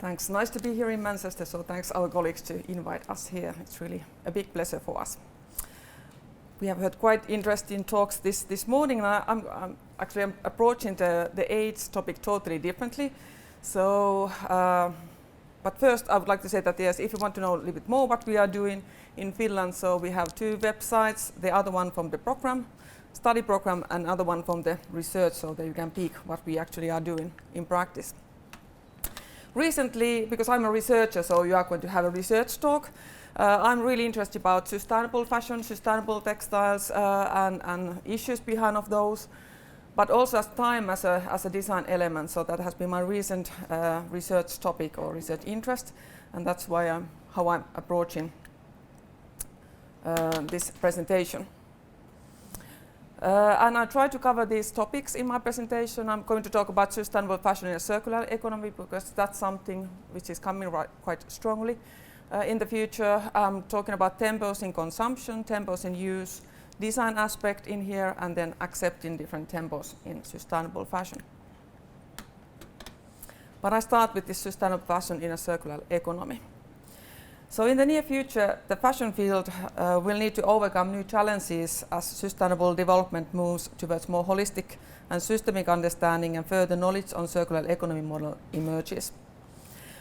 Thanks. Nice to be here in Manchester, so thanks our colleagues to invite us here. It's really a big pleasure for us. We have heard quite interesting talks this morning, and I'm approaching the AIDS topic totally differently. So, but first I would like to say that yes, if you want to know a little bit more what we are doing in Finland, so we have two websites, the other one from the program, study program, and other one from the research, so that you can pick what we actually are doing in practice. Recently, because I'm a researcher, so you are going to have a research talk, I'm really interested about sustainable fashion, sustainable textiles, and issues behind of those, but also as time as a design element. So that has been my recent research topic or research interest, and that's why how I'm approaching this presentation. And I try to cover these topics in my presentation. I'm going to talk about sustainable fashion in a circular economy because that's something which is coming quite strongly in the future. I'm talking about tempos in consumption, tempos in use, design aspect in here, and then accepting different tempos in sustainable fashion. But I start with this sustainable fashion in a circular economy. So in the near future, the fashion field will need to overcome new challenges as sustainable development moves towards more holistic and systemic understanding, and further knowledge on circular economy model emerges.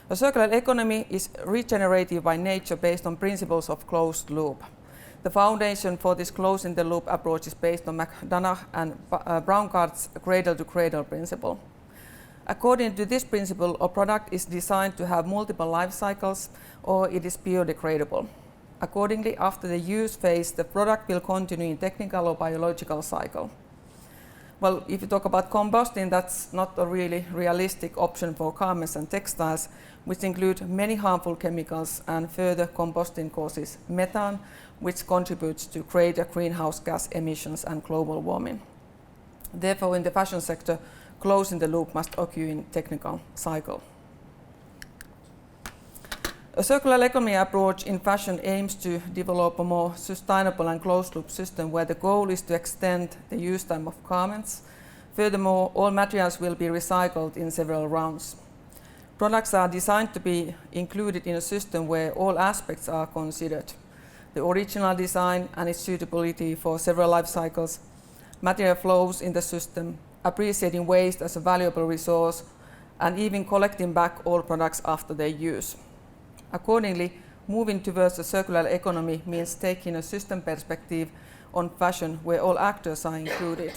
A circular economy is regenerative by nature based on principles of closed loop. The foundation for this closing the loop approach is based on McDonough and Braungart's cradle-to-cradle principle. According to this principle, a product is designed to have multiple life cycles, or it is biodegradable. Accordingly, after the use phase, the product will continue in technical or biological cycle. Well, if you talk about combusting, that's not a really realistic option for garments and textiles, which include many harmful chemicals, and further combusting causes methane, which contributes to greater greenhouse gas emissions and global warming. Therefore, in the fashion sector, closing the loop must occur in technical cycle. A circular economy approach in fashion aims to develop a more sustainable and closed-loop system where the goal is to extend the use time of garments. Furthermore, all materials will be recycled in several rounds. Products are designed to be included in a system where all aspects are considered: the original design and its suitability for several life cycles, material flows in the system, appreciating waste as a valuable resource, and even collecting back all products after their use. Accordingly, moving towards a circular economy means taking a system perspective on fashion where all actors are included: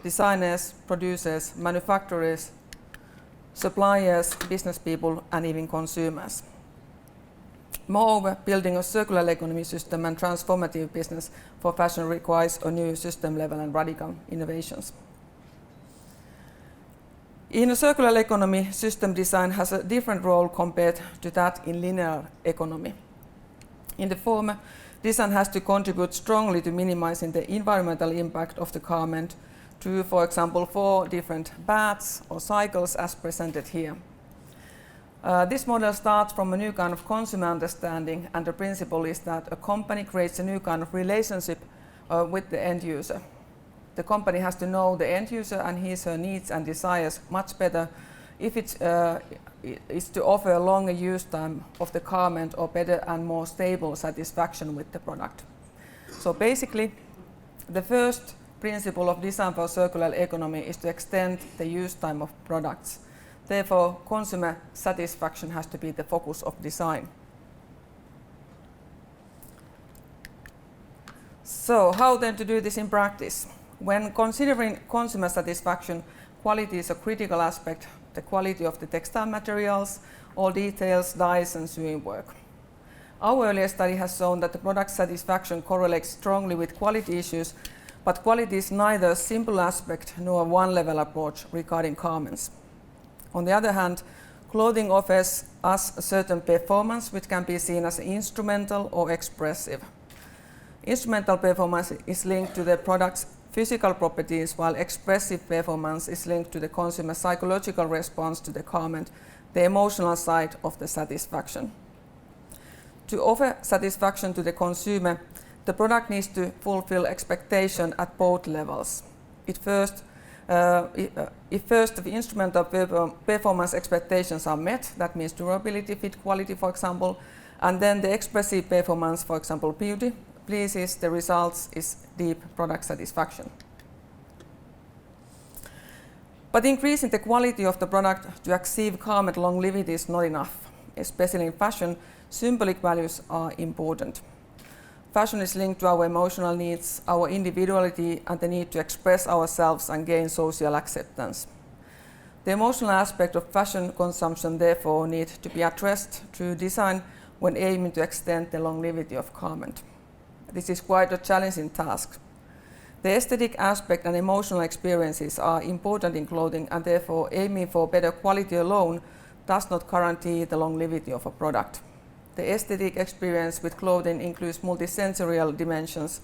designers, producers, manufacturers, suppliers, business people, and even consumers. Moreover, building a circular economy system and transformative business for fashion requires a new system level and radical innovations. In a circular economy, system design has a different role compared to that in linear economy. In the former, design has to contribute strongly to minimizing the environmental impact of the garment through, for example, 4 different baths or cycles as presented here. This model starts from a new kind of consumer understanding, and the principle is that a company creates a new kind of relationship with the end user. The company has to know the end user and his/her needs and desires much better if it is to offer a longer use time of the garment or better and more stable satisfaction with the product. So basically, the first principle of design for circular economy is to extend the use time of products. Therefore, consumer satisfaction has to be the focus of design. So how then to do this in practice? When considering consumer satisfaction, quality is a critical aspect: the quality of the textile materials, all details, dyes, and sewing work. Our earlier study has shown that the product satisfaction correlates strongly with quality issues, but quality is neither a simple aspect nor a one-level approach regarding garments. On the other hand, clothing offers us a certain performance which can be seen as instrumental or expressive. Instrumental performance is linked to the product's physical properties, while expressive performance is linked to the consumer's psychological response to the garment, the emotional side of the satisfaction. To offer satisfaction to the consumer, the product needs to fulfill expectation at both levels. It first If first the instrumental performance expectations are met, that means durability, fit quality, for example, and then the expressive performance, for example, beauty, pleases, the results is deep product satisfaction. But increasing the quality of the product to achieve garment longevity is not enough. Especially in fashion, symbolic values are important. Fashion is linked to our emotional needs, our individuality, and the need to express ourselves and gain social acceptance. The emotional aspect of fashion consumption therefore need to be addressed through design when aiming to extend the longevity of garment. This is quite a challenging task. The aesthetic aspect and emotional experiences are important in clothing, and therefore aiming for better quality alone does not guarantee the longevity of a product. The aesthetic experience with clothing includes multisensorial dimensions.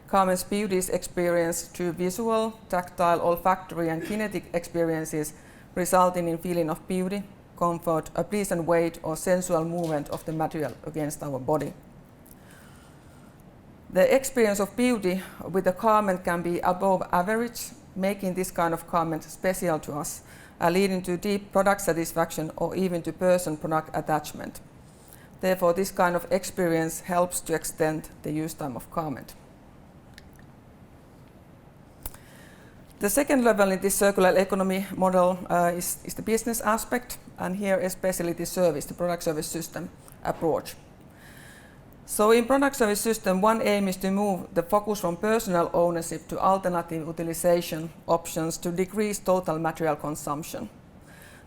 Garments' beauty is experienced through visual, tactile, olfactory, and kinetic experiences, resulting in feeling of beauty, comfort, a pleasant weight, or sensual movement of the material against our body. The experience of beauty with a garment can be above average, making this kind of garment special to us, leading to deep product satisfaction or even to person-product attachment. Therefore, this kind of experience helps to extend the use time of garment. The second level in this circular economy model is the business aspect, and here especially the service, the product service system approach. So in product service system, one aim is to move the focus from personal ownership to alternative utilization options to decrease total material consumption.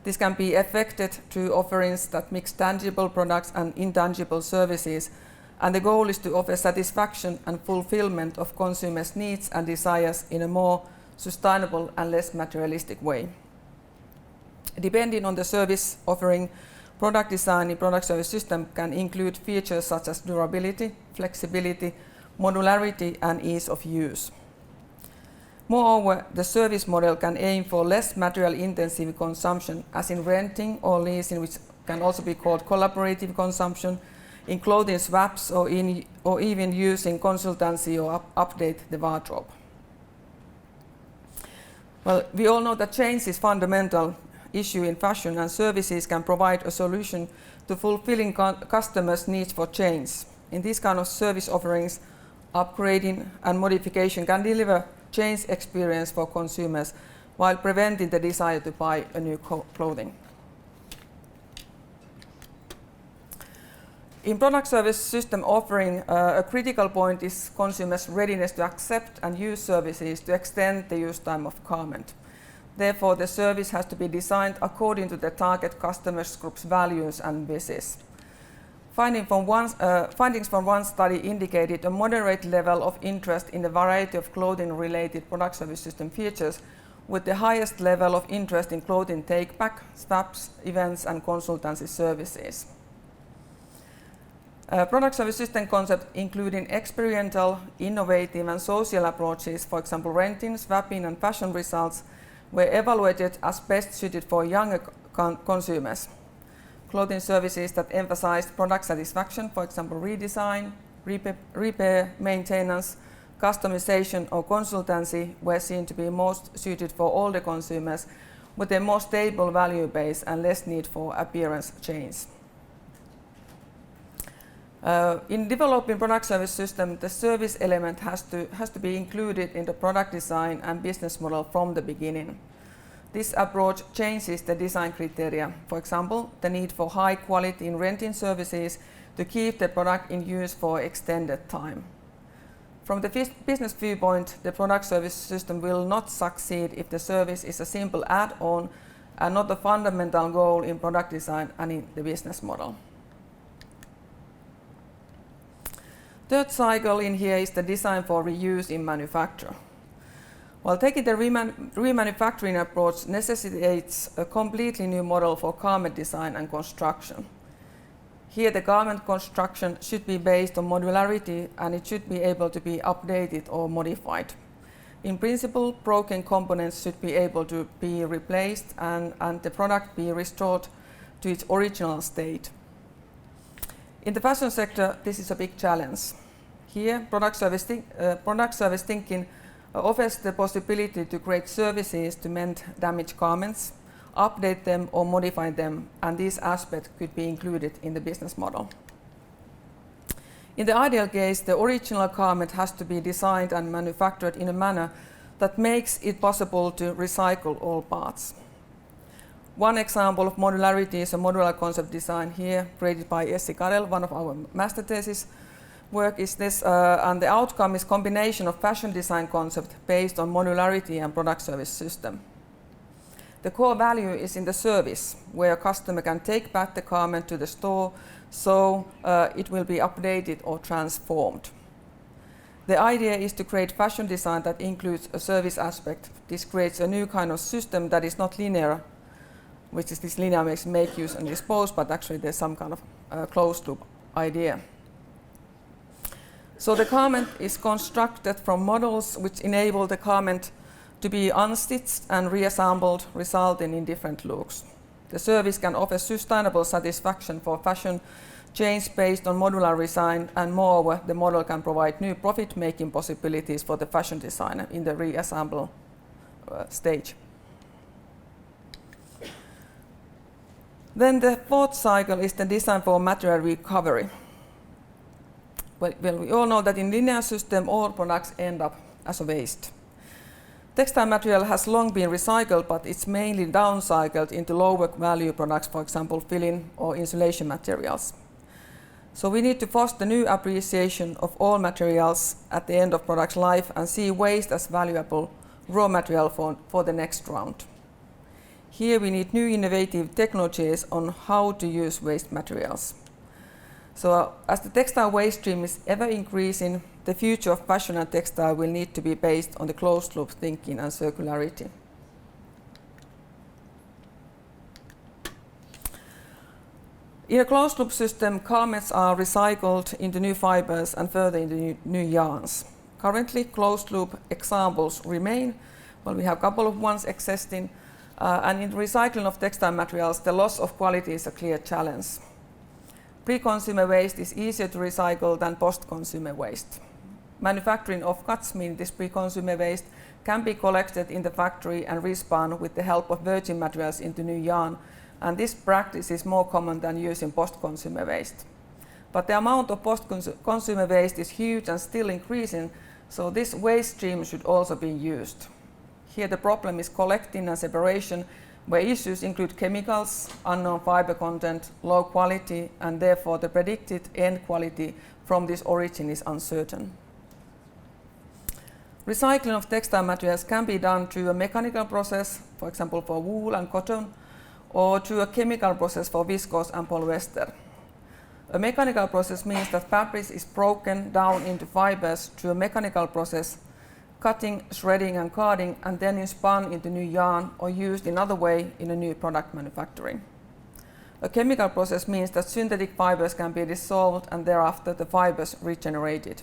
This can be effected through offerings that mix tangible products and intangible services, and the goal is to offer satisfaction and fulfillment of consumers' needs and desires in a more sustainable and less materialistic way. Depending on the service offering, product design in product service system can include features such as durability, flexibility, modularity, and ease of use. Moreover, the service model can aim for less material-intensive consumption, as in renting or leasing, which can also be called collaborative consumption, in clothing swaps, or even using consultancy or update the wardrobe. Well, we all know that change is a fundamental issue in fashion, and services can provide a solution to fulfilling customers' needs for change. In these kind of service offerings, upgrading and modification can deliver change experience for consumers while preventing the desire to buy a new clothing. In product service system offering, a critical point is consumers' readiness to accept and use services to extend the use time of garment. Therefore, the service has to be designed according to the target customers group's values and wishes. Findings from one study indicated a moderate level of interest in a variety of clothing-related product service system features, with the highest level of interest in clothing take-back, swaps, events, and consultancy services. Product service system concept, including experiential, innovative, and social approaches, for example, renting, swapping, and fashion results, were evaluated as best suited for younger consumers. Clothing services that emphasized product satisfaction, for example, redesign, repair, maintenance, customization, or consultancy, were seen to be most suited for older consumers with a more stable value base and less need for appearance change. In developing product service system, the service element has to be included in the product design and business model from the beginning. This approach changes the design criteria. For example, the need for high quality in renting services to keep the product in use for extended time. From the business viewpoint, the product service system will not succeed if the service is a simple add-on and not a fundamental goal in product design and in the business model. Third cycle in here is the design for reuse in manufacture. While taking the remanufacturing approach necessitates a completely new model for garment design and construction. Here the garment construction should be based on modularity, and it should be able to be updated or modified. In principle, broken components should be able to be replaced and the product be restored to its original state. In the fashion sector, this is a big challenge. Here, product service thinking offers the possibility to create services to mend damaged garments, update them or modify them, and these aspects could be included in the business model. In the ideal case, the original garment has to be designed and manufactured in a manner that makes it possible to recycle all parts. One example of modularity is a modular concept design here, created by Essi Karel, one of our master thesis work is this, and the outcome is combination of fashion design concept based on modularity and product service system. The core value is in the service, where a customer can take back the garment to the store, so it will be updated or transformed. The idea is to create fashion design that includes a service aspect. This creates a new kind of system that is not linear, which is this linear makes make, use, and dispose, but actually there's some kind of closed loop idea. So the garment is constructed from models which enable the garment to be unstitched and reassembled, resulting in different looks. The service can offer sustainable satisfaction for fashion change based on modular design, and moreover, the model can provide new profit-making possibilities for the fashion designer in the reassemble stage. Then the fourth cycle is the design for material recovery. Well, we all know that in linear system, all products end up as a waste. Textile material has long been recycled, but it's mainly downcycled into lower value products, for example, filling or insulation materials. So we need to foster new appreciation of all materials at the end of product's life and see waste as valuable raw material for the next round. Here we need new innovative technologies on how to use waste materials. So as the textile waste stream is ever increasing, the future of fashion and textile will need to be based on the closed loop thinking and circularity. In a closed loop system, garments are recycled into new fibers and further into new yarns. Currently, closed loop examples remain. Well, we have a couple of ones existing. And in recycling of textile materials, the loss of quality is a clear challenge. Pre-consumer waste is easier to recycle than post-consumer waste. Manufacturing offcuts mean this pre-consumer waste can be collected in the factory and respun with the help of virgin materials into new yarn, and this practice is more common than using post-consumer waste. But the amount of post-consumer waste is huge and still increasing, so this waste stream should also be used. Here the problem is collecting and separation, where issues include chemicals, unknown fiber content, low quality, and therefore the predicted end quality from this origin is uncertain. Recycling of textile materials can be done through a mechanical process, for example for wool and cotton, or through a chemical process for viscose and polyester. A mechanical process means that fabric is broken down into fibers through a mechanical process, cutting, shredding and carding, and then spun into new yarn or used in other way in a new product manufacturing. A chemical process means that synthetic fibers can be dissolved and thereafter the fibers regenerated.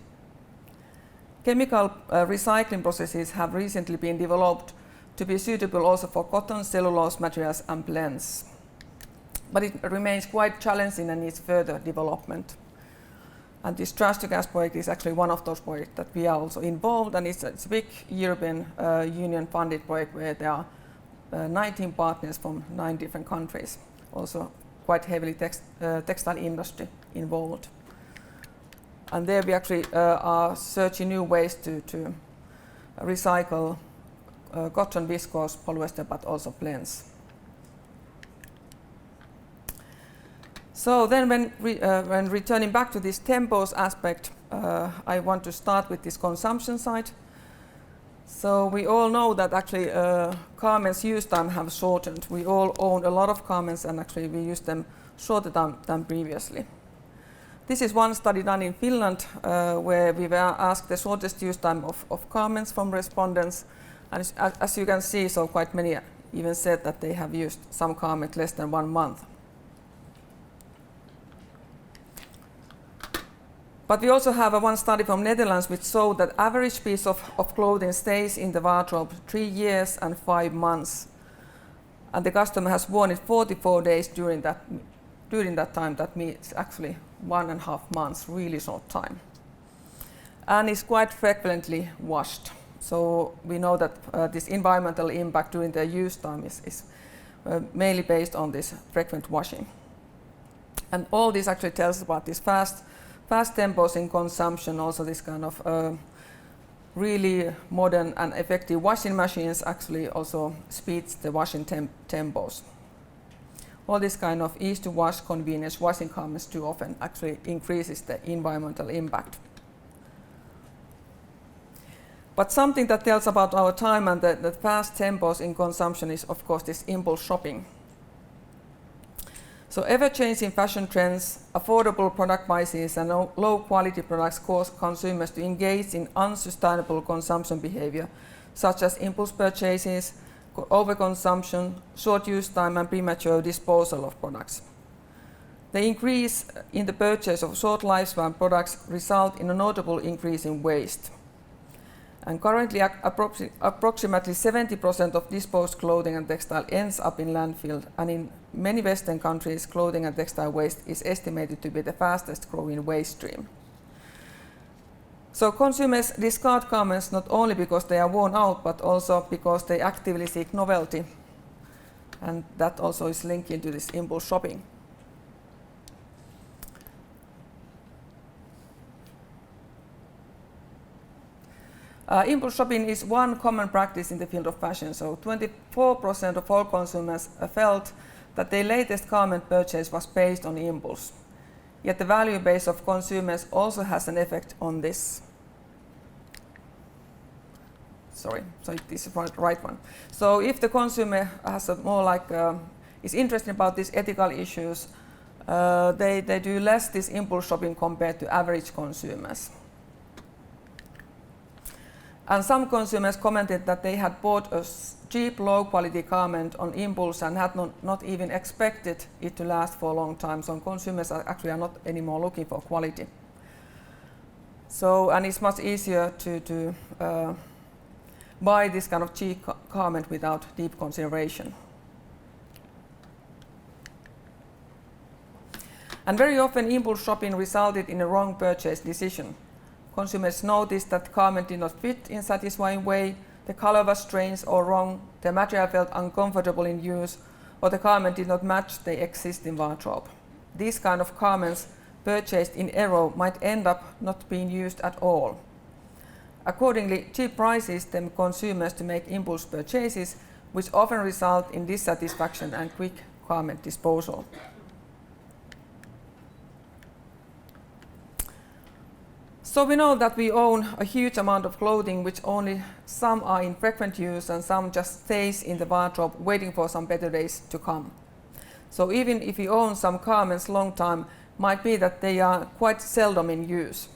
Chemical recycling processes have recently been developed to be suitable also for cotton, cellulose materials and blends. But it remains quite challenging and needs further development. And this trash to gas project is actually one of those projects that we are also involved, and it's a big European Union funded project where there are 19 partners from 9 different countries, also quite heavily textile industry involved. And there we actually are searching new ways to recycle cotton, viscose, polyester, but also blends. So then when returning back to this tempos aspect, I want to start with this consumption side. So we all know that actually garments use time have shortened. We all own a lot of garments and actually we use them shorter than previously. This is one study done in Finland where we were asked the shortest use time of garments from respondents. And as you can see, so quite many even said that they have used some garment less than 1 month. But we also have one study from Netherlands which showed that average piece of clothing stays in the wardrobe 3 years and 5 months. And the customer has worn it 44 days during that time. That means actually 1.5 months, really short time. And it's quite frequently washed. So we know that this environmental impact during their use time is mainly based on this frequent washing. And all this actually tells about this fast tempos in consumption, also this kind of really modern and effective washing machines actually also speeds the washing tempos. All this kind of ease to wash, convenience, washing garments too often actually increases the environmental impact. But something that tells about our time and the fast tempos in consumption is, of course, this impulse shopping. So ever-changing fashion trends, affordable product prices, and low-quality products cause consumers to engage in unsustainable consumption behavior, such as impulse purchases, overconsumption, short use time, and premature disposal of products. The increase in the purchase of short lifespan products result in a notable increase in waste. And currently, approximately 70% of disposed clothing and textile ends up in landfill, and in many Western countries, clothing and textile waste is estimated to be the fastest growing waste stream. So consumers discard garments not only because they are worn out, but also because they actively seek novelty. And that also is linked into this impulse shopping. Impulse shopping is one common practice in the field of fashion. So 24% of all consumers felt that their latest garment purchase was based on impulse. Yet the value base of consumers also has an effect on this. Sorry, so it is the right one. So if the consumer has a more like is interested about these ethical issues, they do less this impulse shopping compared to average consumers. And some consumers commented that they had bought a cheap, low-quality garment on impulse and had not even expected it to last for a long time. So consumers are not anymore looking for quality. So, and it's much easier to buy this kind of cheap garment without deep consideration. And very often, impulse shopping resulted in a wrong purchase decision. Consumers noticed that the garment did not fit in a satisfying way, the color was strange or wrong, the material felt uncomfortable in use, or the garment did not match the existing wardrobe. These kind of garments purchased in error might end up not being used at all. Accordingly, cheap prices tempt consumers to make impulse purchases, which often result in dissatisfaction and quick garment disposal. So we know that we own a huge amount of clothing, which only some are in frequent use and some just stays in the wardrobe waiting for some better days to come. So even if we own some garments long time, might be that they are quite seldom in use.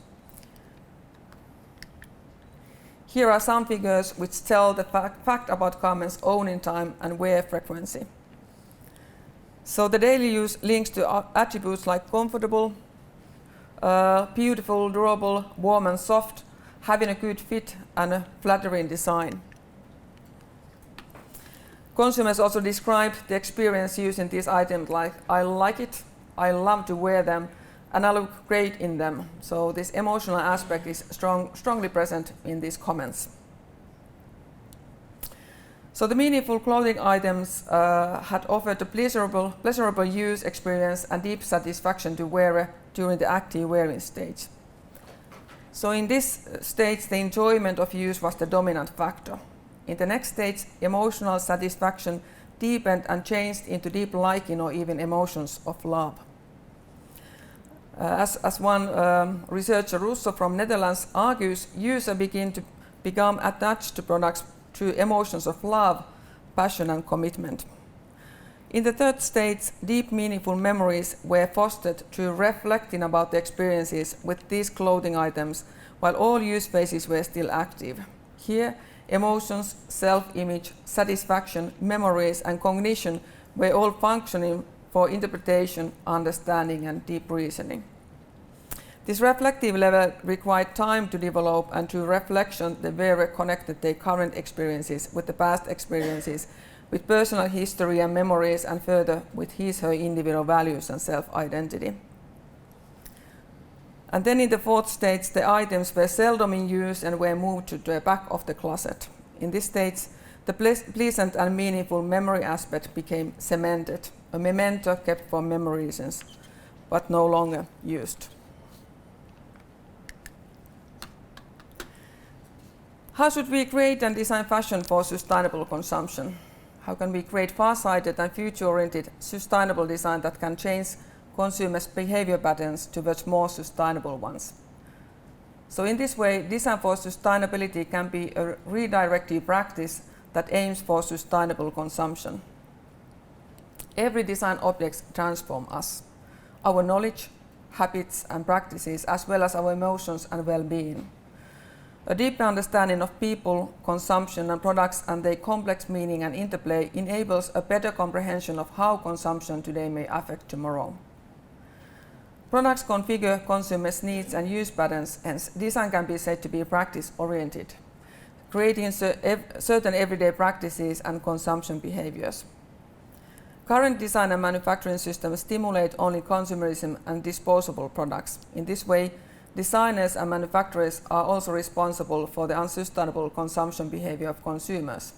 Here are some figures which tell the fact about garments owned in time and wear frequency. So the daily use links to attributes like comfortable, beautiful, durable, warm and soft, having a good fit and a flattering design. Consumers also describe the experience using these items like, I like it, I love to wear them, and I look great in them. So this emotional aspect is strongly present in these comments. So the meaningful clothing items had offered a pleasurable use experience and deep satisfaction to wearer during the active wearing stage. So in this stage, the enjoyment of use was the dominant factor. In the next stage, emotional satisfaction deepened and changed into deep liking or even emotions of love. As one researcher, Russo from Netherlands, argues, users begin to become attached to products through emotions of love, passion and commitment. In the third stage, deep meaningful memories were fostered through reflecting about the experiences with these clothing items while all use phases were still active. Here, emotions, self-image, satisfaction, memories and cognition were all functioning for interpretation, understanding and deep reasoning. This reflective level required time to develop, and through reflection the wearer connected their current experiences with the past experiences, with personal history and memories, and further with his/her individual values and self-identity. And then in the fourth stage, the items were seldom in use and were moved to the back of the closet. In this stage, the pleasant and meaningful memory aspect became cemented, a memento kept for memory reasons, but no longer used. How should we create and design fashion for sustainable consumption? How can we create far-sighted and future-oriented sustainable design that can change consumers' behavior patterns towards more sustainable ones? So in this way, design for sustainability can be a redirective practice that aims for sustainable consumption. Every design object transforms us, our knowledge, habits and practices, as well as our emotions and well-being. A deeper understanding of people, consumption and products and their complex meaning and interplay enables a better comprehension of how consumption today may affect tomorrow. Products configure consumers' needs and use patterns, hence design can be said to be practice-oriented, creating certain everyday practices and consumption behaviors. Current design and manufacturing systems stimulate only consumerism and disposable products. In this way, designers and manufacturers are also responsible for the unsustainable consumption behavior of consumers.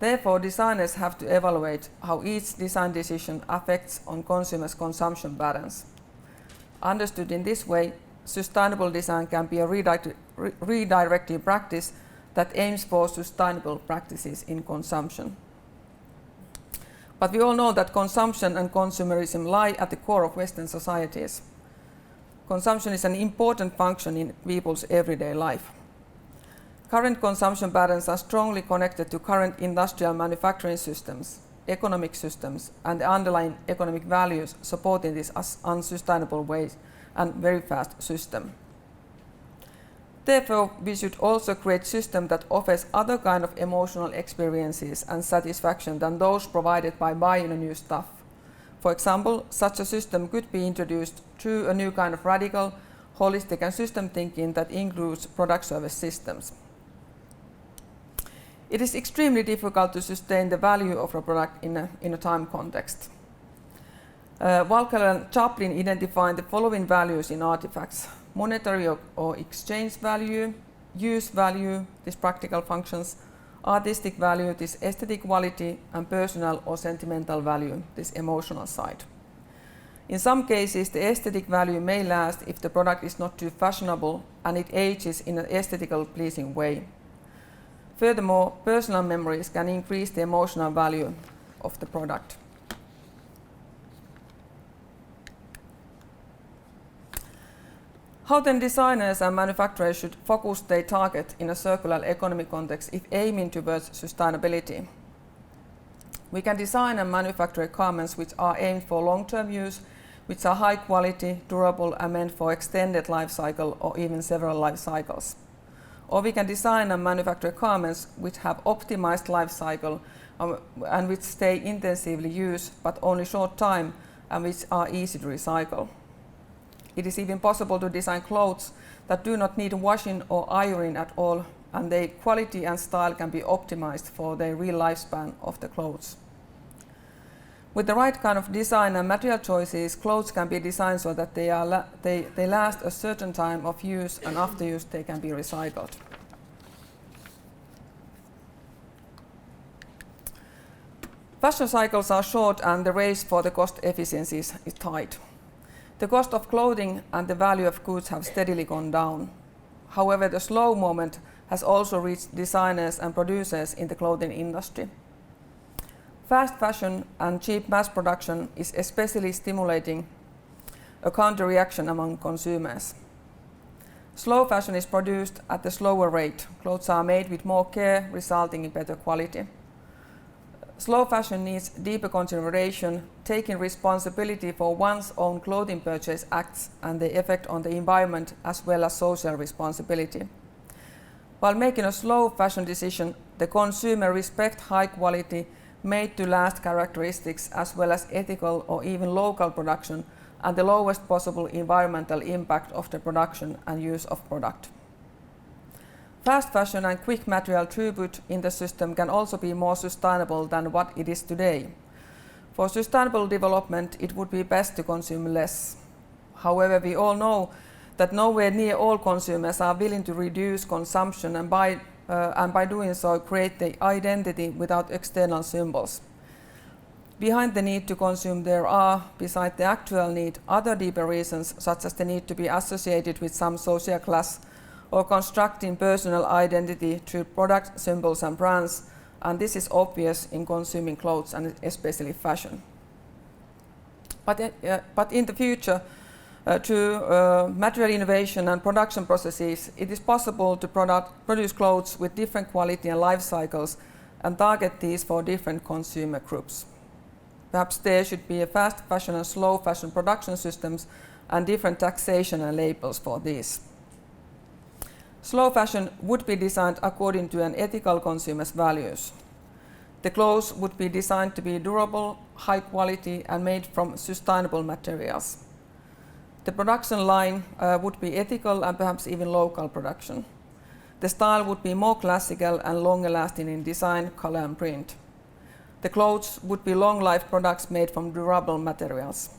Therefore, designers have to evaluate how each design decision affects on consumers' consumption patterns. Understood in this way, sustainable design can be a redirective practice that aims for sustainable practices in consumption. But we all know that consumption and consumerism lie at the core of Western societies. Consumption is an important function in people's everyday life. Current consumption patterns are strongly connected to current industrial manufacturing systems, economic systems, and the underlying economic values supporting this unsustainable ways and very fast system. Therefore, we should also create a system that offers other kind of emotional experiences and satisfaction than those provided by buying a new stuff. For example, such a system could be introduced through a new kind of radical, holistic and system thinking that includes product service systems. It is extremely difficult to sustain the value of a product in a time context. Walker and Chaplin identified the following values in artifacts: monetary or exchange value, use value, these practical functions, artistic value, this aesthetic quality, and personal or sentimental value, this emotional side. In some cases, the aesthetic value may last if the product is not too fashionable and it ages in an aesthetically pleasing way. Furthermore, personal memories can increase the emotional value of the product. How then designers and manufacturers should focus their target in a circular economy context if aiming towards sustainability? We can design and manufacture garments which are aimed for long-term use, which are high quality, durable and meant for extended life cycle or even several life cycles. Or we can design and manufacture garments which have optimized life cycle and which stay intensively used but only short time and which are easy to recycle. It is even possible to design clothes that do not need washing or ironing at all, and their quality and style can be optimized for the real lifespan of the clothes. With the right kind of design and material choices, clothes can be designed so that they last a certain time of use, and after use they can be recycled. Fashion cycles are short and the race for the cost efficiencies is tight. The cost of clothing and the value of goods have steadily gone down. However, the slow moment has also reached designers and producers in the clothing industry. Fast fashion and cheap mass production is especially stimulating a counter-reaction among consumers. Slow fashion is produced at a slower rate. Clothes are made with more care, resulting in better quality. Slow fashion needs deeper consideration, taking responsibility for one's own clothing purchase acts and the effect on the environment as well as social responsibility. While making a slow fashion decision, the consumer respects high quality, made to last characteristics as well as ethical or even local production and the lowest possible environmental impact of the production and use of product. Fast fashion and quick material throughput in the system can also be more sustainable than what it is today. For sustainable development, it would be best to consume less. However, we all know that nowhere near all consumers are willing to reduce consumption and by doing so create the identity without external symbols. Behind the need to consume there are, besides the actual need, other deeper reasons such as the need to be associated with some social class or constructing personal identity through product symbols and brands, and this is obvious in consuming clothes and especially fashion. But in the future, through material innovation and production processes, it is possible to produce clothes with different quality and life cycles and target these for different consumer groups. Perhaps there should be a fast fashion and slow fashion production systems and different taxation and labels for these. Slow fashion would be designed according to an ethical consumer's values. The clothes would be designed to be durable, high quality and made from sustainable materials. The production line would be ethical and perhaps even local production. The style would be more classical and longer lasting in design, color and print. The clothes would be long-life products made from durable materials.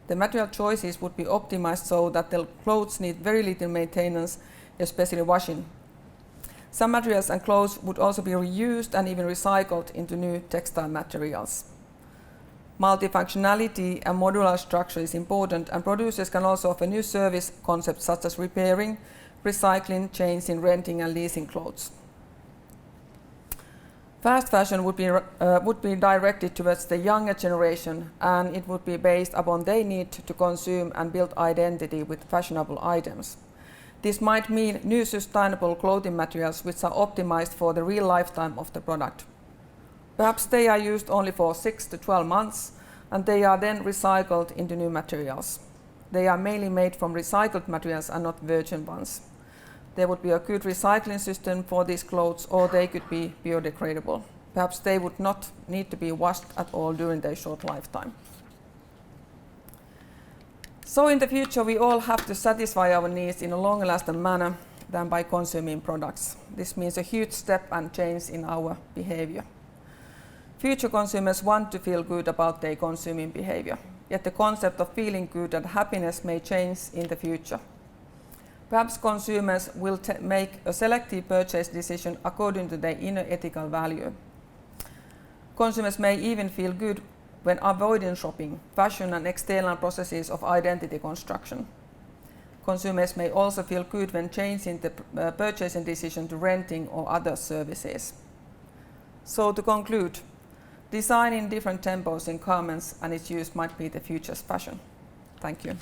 The material choices would be optimized so that the clothes need very little maintenance, especially washing. Some materials and clothes would also be reused and even recycled into new textile materials. Multifunctionality and modular structure is important, and producers can also offer new service concepts such as repairing, recycling, changing, renting and leasing clothes. Fast fashion would be directed towards the younger generation, and it would be based upon their need to consume and build identity with fashionable items. This might mean new sustainable clothing materials which are optimized for the real lifetime of the product. Perhaps they are used only for 6 to 12 months, and they are then recycled into new materials. They are mainly made from recycled materials and not virgin ones. There would be a good recycling system for these clothes, or they could be biodegradable. Perhaps they would not need to be washed at all during their short lifetime. So in the future, we all have to satisfy our needs in a longer lasting manner than by consuming products. This means a huge step and change in our behavior. Future consumers want to feel good about their consuming behavior, yet the concept of feeling good and happiness may change in the future. Perhaps consumers will make a selective purchase decision according to their inner ethical value. Consumers may even feel good when avoiding shopping, fashion and external processes of identity construction. Consumers may also feel good when changing the purchasing decision to renting or other services. So to conclude, design in different tempos in garments and its use might be the future's fashion. Thank you.